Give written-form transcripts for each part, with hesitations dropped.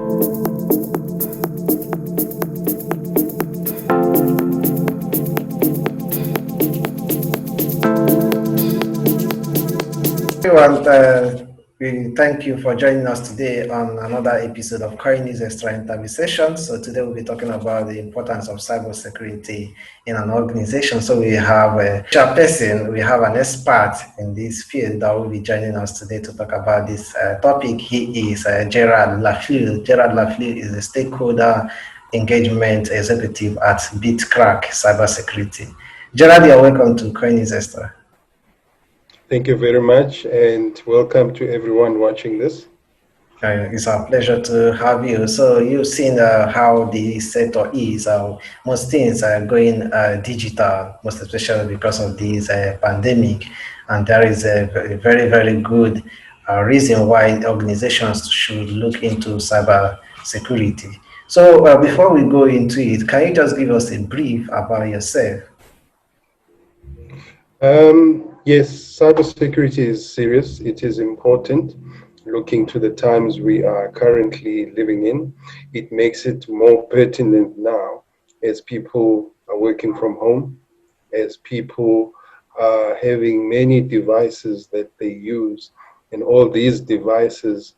Everyone, we thank you for joining us today on another episode of CoinNewsExtra interview session. So today we'll be talking about the importance of cybersecurity in an organization. So we have a chairperson, we have an expert in this field that will be joining us today to talk about this topic. He is Gerald Lafleur. Gerald Lafleur is a stakeholder engagement executive at BitCrack Cybersecurity. Gerald, you're welcome to CoinNewsExtra. Thank you very much, and welcome to everyone watching this. It's a pleasure to have you. So you've seen how the sector is. Most things are going digital, most especially because of this pandemic. And there is a very, very good reason why organizations should look into cyber security. So before we go into it, can you just give us a brief about yourself? Yes, cybersecurity is serious. It is important. Looking to the times we are currently living in, it makes it more pertinent now as people are working from home, as people are having many devices that they use, and all these devices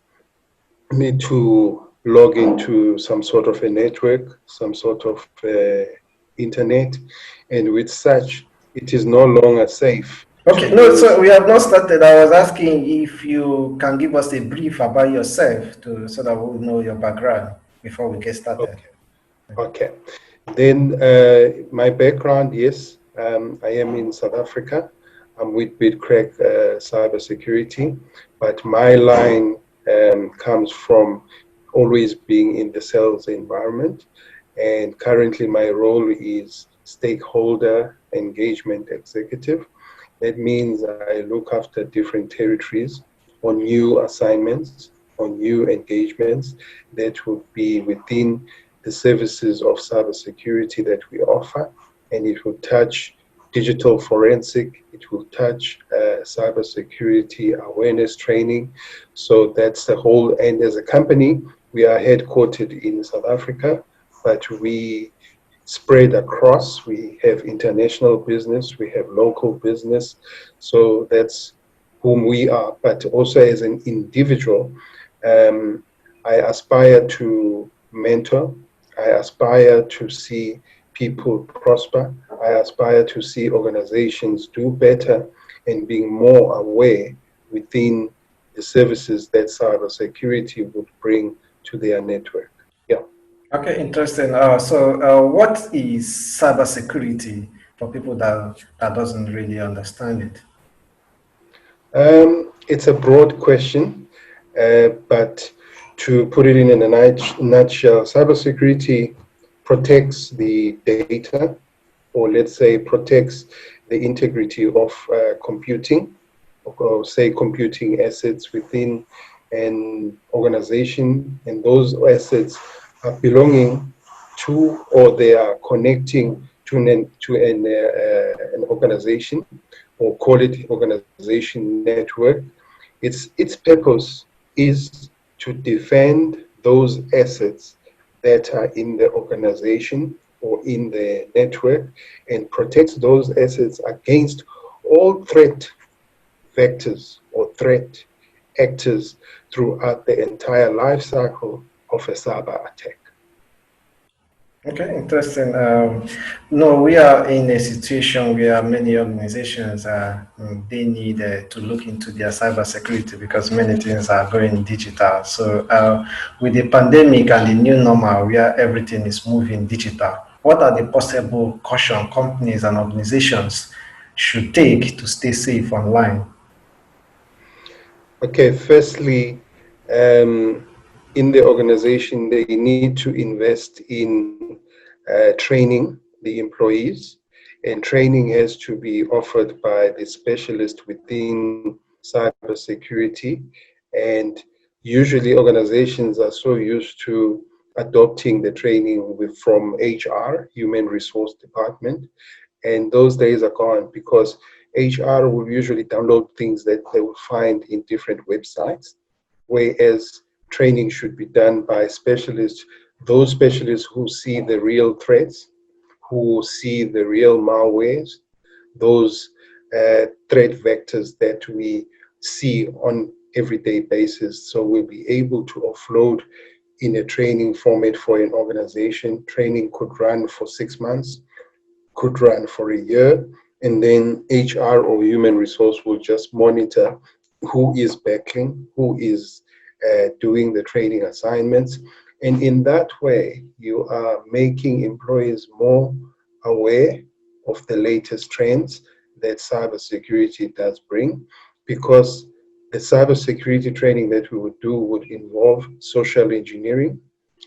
need to log into some sort of a network, some sort of internet, and with such, it is no longer safe. Okay, no, so we have not started. I was asking if you can give us a brief about yourself so that we'll know your background before we get started. Okay. Then my background, yes, I am in South Africa. I'm with BitCrack Cybersecurity, but my line comes from always being in the sales environment. And currently my role is stakeholder engagement executive. That means I look after different territories on new assignments, on new engagements that would be within the services of cybersecurity that we offer. And it will touch digital forensic, it will touch cybersecurity awareness training. So that's the whole, and as a company, we are headquartered in South Africa, but we spread across. We have international business, we have local business. So that's whom we are. But also as an individual, I aspire to mentor. I aspire to see people prosper. I aspire to see organizations do better and being more aware within the services that cybersecurity would bring to their network. Yeah. Okay, interesting. So what is cybersecurity for people that doesn't really understand it? It's a broad question, but to put it in a nutshell, cybersecurity protects the data, or let's say protects the integrity of computing, or say computing assets within an organization, and those assets are belonging to, or they are connecting to an organization, or call it organization network. Its purpose is to defend those assets that are in the organization or in the network, and protects those assets against all threat vectors or threat actors throughout the entire life cycle of a cyber attack. Okay, interesting. No, we are in a situation where many organizations they need to look into their cybersecurity because many things are going digital. So with the pandemic and the new normal where everything is moving digital, what are the possible caution companies and organizations should take to stay safe online? Okay, firstly, in the organization, they need to invest in training the employees, and training has to be offered by the specialist within cybersecurity. And usually organizations are so used to adopting the training from HR, human resource department, and those days are gone, because HR will usually download things that they will find in different websites, whereas training should be done by specialists, those specialists who see the real threats, who see the real malwares, those threat vectors that we see on everyday basis. So we'll be able to offload in a training format for an organization. Training could run for 6 months, could run for a year, and then HR or human resource will just monitor who is backing, who is doing the training assignments. And in that way, you are making employees more aware of the latest trends that cybersecurity does bring, because the cybersecurity training that we would do would involve social engineering.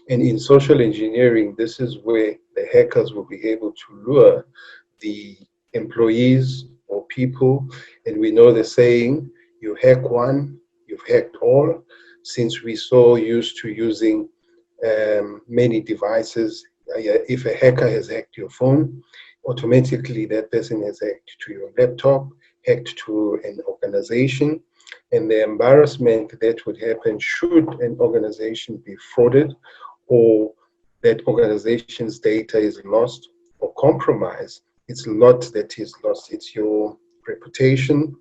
And in social engineering, this is where the hackers will be able to lure the employees or people. And we know the saying, you hack one, you've hacked all. Since we're so used to using many devices, if a hacker has hacked your phone, automatically that person has hacked to your laptop, hacked to an organization. And the embarrassment that would happen should an organization be frauded, or that organization's data is lost or compromised. It's not that is lost, it's your reputation,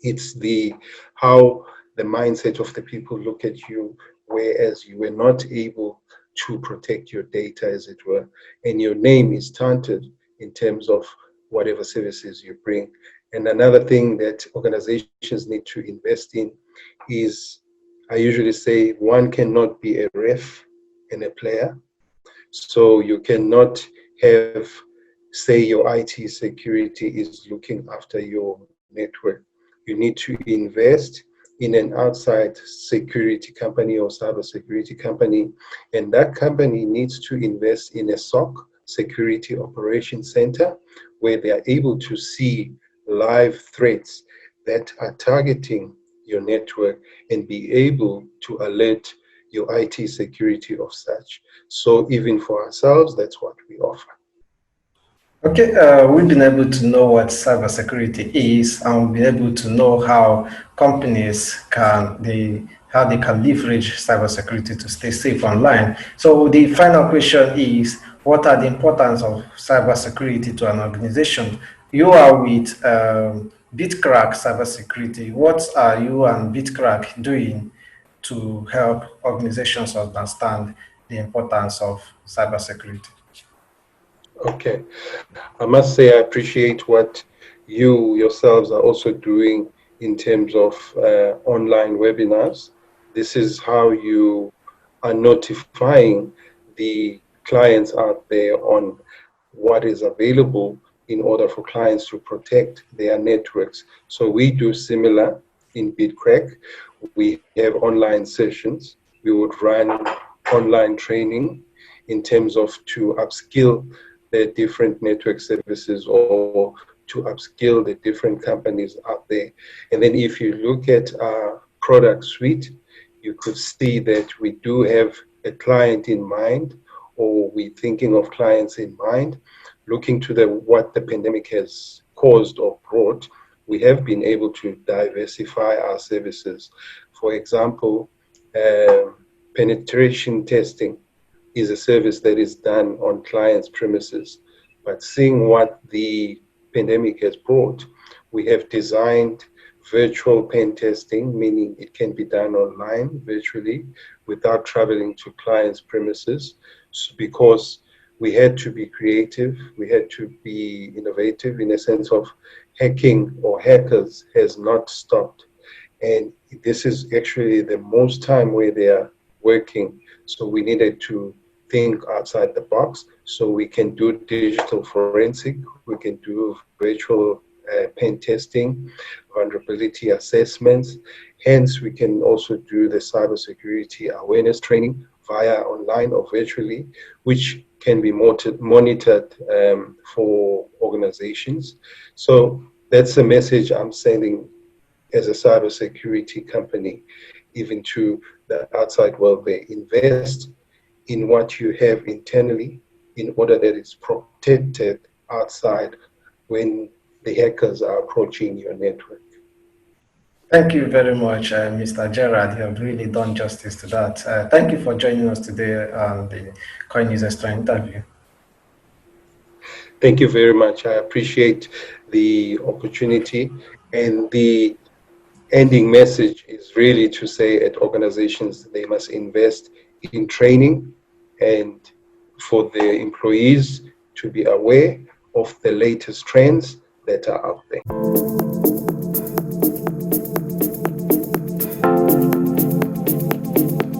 it's the how the mindset of the people look at you, whereas you were not able to protect your data, as it were, and your name is tainted in terms of whatever services you bring. And another thing that organizations need to invest in is, I usually say, one cannot be a ref and a player. So you cannot have, say, your IT security is looking after your network. You need to invest in an outside security company or cybersecurity company, and that company needs to invest in a SOC, Security Operations Center, where they are able to see live threats that are targeting your network and be able to alert your IT security of such. So even for ourselves, that's what we offer. Okay, we've been able to know what cybersecurity is, and we've been able to know how companies how they can leverage cybersecurity to stay safe online. So the final question is, what are the importance of cybersecurity to an organization? You are with BitCrack Cybersecurity. What are you and BitCrack doing to help organizations understand the importance of cybersecurity? Okay. I must say I appreciate what you yourselves are also doing in terms of online webinars. This is how you are notifying the clients out there on what is available in order for clients to protect their networks. So we do similar in BitCrack. We have online sessions. We would run online training in terms of to upskill the different network services, or to upskill the different companies out there. And then if you look at our product suite, you could see that we do have a client in mind, or we're thinking of clients in mind, looking to what the pandemic has caused or brought. We have been able to diversify our services. For example, penetration testing is a service that is done on clients' premises. But seeing what the pandemic has brought, we have designed virtual pen testing, meaning it can be done online virtually without traveling to clients' premises, because we had to be creative, we had to be innovative in a sense of hacking or hackers has not stopped. And this is actually the most time where they are working. So we needed to think outside the box, so we can do digital forensic, we can do virtual pen testing, vulnerability assessments. Hence, we can also do the cybersecurity awareness training via online or virtually, which can be monitored for organizations. So that's a message I'm sending as a cybersecurity company, even to the outside world. They invest in what you have internally in order that it's protected outside when the hackers are approaching your network. Thank you very much, Mr. Gerard. You have really done justice to that. Thank you for joining us today on the Coin News Extra interview. Thank you very much. I appreciate the opportunity, and the ending message is really to say at organizations they must invest in training and for their employees to be aware of the latest trends that are out there.